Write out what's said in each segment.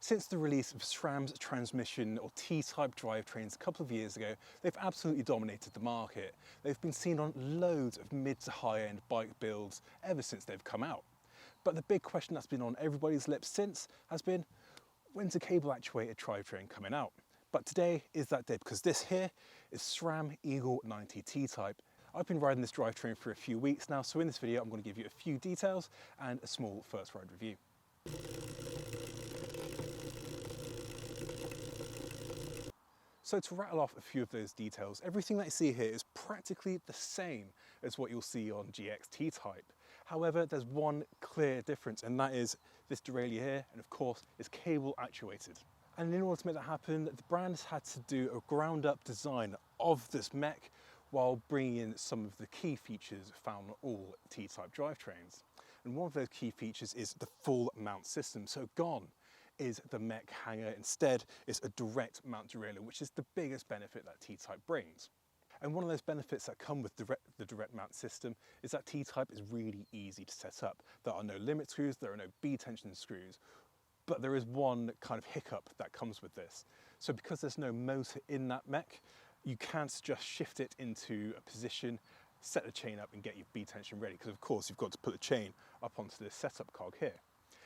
Since the release of SRAM's transmission or T-type drivetrains a couple of years ago, they've absolutely dominated the market. They've been seen on loads of mid to high-end bike builds ever since they've come out. But the big question that's been on everybody's lips since has been, when's a cable actuated drivetrain coming out? But today is that day, because this here is SRAM Eagle 90 T-type. I've been riding this drivetrain for a few weeks now, so in this video I'm going to give you a few details and a small first ride review. So to rattle off a few of those details, everything that you see here is practically the same as what you'll see on GX T-type. However, there's one clear difference, and that is this derailleur here, and of course, it's cable actuated. And in order to make that happen, the brand has had to do a ground up design of this mech while bringing in some of the key features found on all T-type drivetrains. And one of those key features is the full mount system. So gone is the mech hanger. Instead, it's a direct mount derailleur, which is the biggest benefit that T-type brings. And one of those benefits that come with the direct mount system is that T-type is really easy to set up. There are no limit screws, there are no B-tension screws, but there is one kind of hiccup that comes with this. So because there's no motor in that mech, you can't just shift it into a position, set the chain up and get your B-tension ready, because of course you've got to put the chain up onto this setup cog here.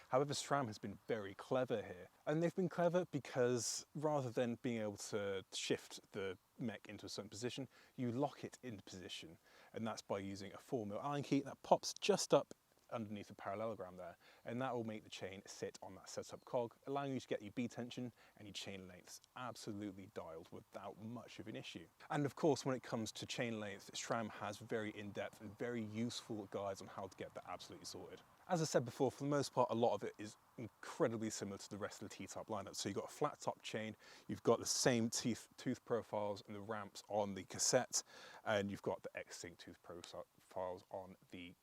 However, SRAM has been very clever here, and they've been clever because rather than being able to shift the mech into a certain position, you lock it into position, and that's by using a 4mm Allen key that pops just up underneath the parallelogram there, and that will make the chain sit on that setup cog, allowing you to get your B-tension and your chain lengths absolutely dialed without much of an issue. And of course, when it comes to chain length, SRAM has very in-depth and very useful guides on how to get that absolutely sorted. As I said before, for the most part, a lot of it is incredibly similar to the rest of the T-type lineup. So you've got a flat top chain, you've got the same tooth profiles and the ramps on the cassette, and you've got the X-Sync tooth profiles on the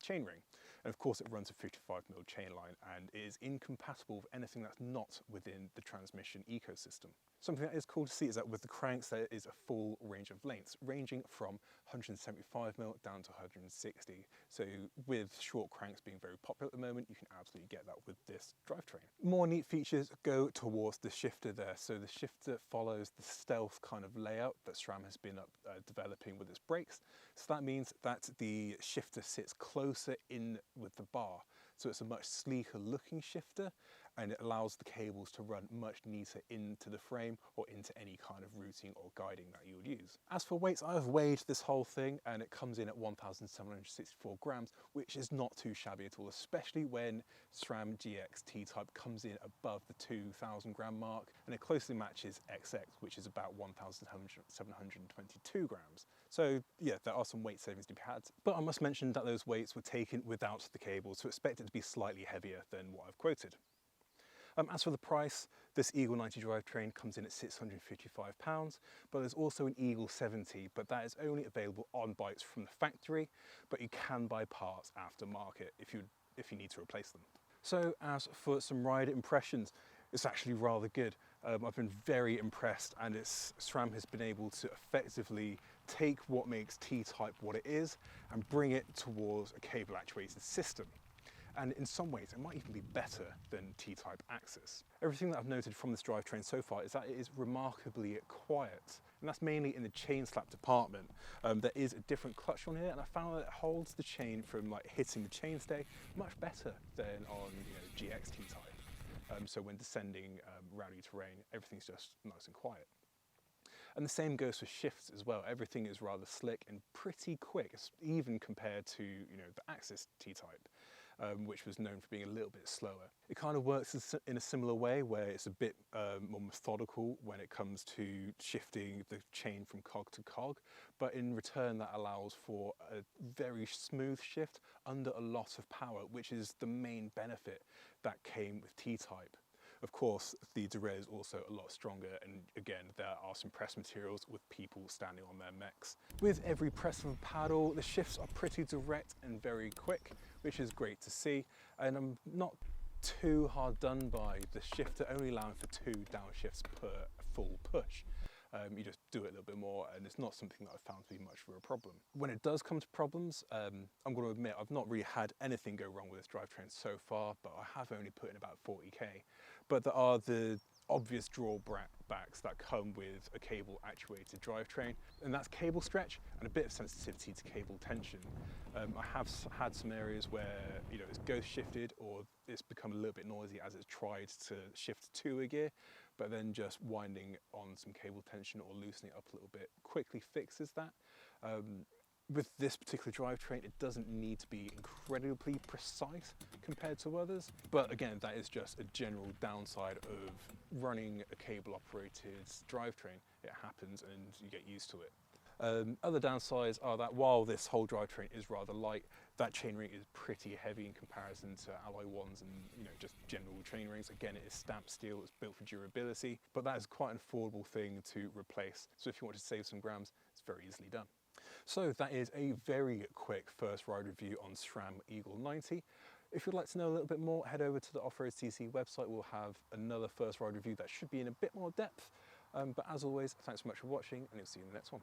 chainring. And of course, it runs a 55mm chain line and is incompatible with anything that's not within the transmission ecosystem. Something that is cool to see is that with the cranks, there is a full range of lengths, ranging from 175mm down to 160. So with short cranks being very popular at the moment, you can absolutely get that with this drivetrain. More neat features go towards the shifter there. So the shifter follows the stealth kind of layout that SRAM has been developing with its brakes. So that means that the shifter sits closer in with the bar. So it's a much sleeker looking shifter, and it allows the cables to run much neater into the frame or into any kind of routing or guiding that you would use. As for weights, I've weighed this whole thing and it comes in at 1,764 grams, which is not too shabby at all, especially when SRAM GX T-type comes in above the 2,000 gram mark, and it closely matches XX, which is about 1,722 grams. So yeah, there are some weight savings to be had, but I must mention that those weights were taken without the cables, so expect it to be slightly heavier than what I've quoted. As for the price, this Eagle 90 drivetrain comes in at £655, but there's also an Eagle 70, but that is only available on bikes from the factory, but you can buy parts aftermarket if you need to replace them. So as for some rider impressions, it's actually rather good. I've been very impressed, and SRAM has been able to effectively take what makes T-type what it is and bring it towards a cable actuated system. And in some ways, it might even be better than T-type Axis. Everything that I've noted from this drivetrain so far is that it is remarkably quiet, and that's mainly in the chain slap department. There is a different clutch on here, and I found that it holds the chain from like hitting the chainstay much better than on GX T-type. So when descending rowdy terrain, everything's just nice and quiet. And the same goes for shifts as well. Everything is rather slick and pretty quick, even compared to the Axis T-type, which was known for being a little bit slower. It kind of works in a similar way, where it's a bit more methodical when it comes to shifting the chain from cog to cog, but in return that allows for a very smooth shift under a lot of power, which is the main benefit that came with T-type. Of course, the derailleur is also a lot stronger, and again, there are some press materials with people standing on their mechs. With every press of a paddle, the shifts are pretty direct and very quick, which is great to see, and I'm not too hard done by the shifter only allowing for 2 downshifts per full push. You just do it a little bit more, and it's not something that I've found to be much of a problem. When it does come to problems, I'm going to admit I've not really had anything go wrong with this drivetrain so far, but I have only put in about 40k. but there are the obvious drawbacks that come with a cable actuated drivetrain, and that's cable stretch and a bit of sensitivity to cable tension. I have had some areas where it's ghost shifted or it's become a little bit noisy as it's tried to shift to a gear, but then just winding on some cable tension or loosening it up a little bit quickly fixes that. With this particular drivetrain, it doesn't need to be incredibly precise compared to others, but again, that is just a general downside of running a cable-operated drivetrain. It happens and you get used to it. Other downsides are that while this whole drivetrain is rather light, that chainring is pretty heavy in comparison to alloy ones and just general chainrings. Again, it is stamped steel, it's built for durability, but that is quite an affordable thing to replace. So if you want to save some grams, it's very easily done. So that is a very quick first ride review on SRAM Eagle 90. If you'd like to know a little bit more, head over to the off-road.cc website. We'll have another first ride review that should be in a bit more depth. But as always, thanks so much for watching, and I'll see you in the next one.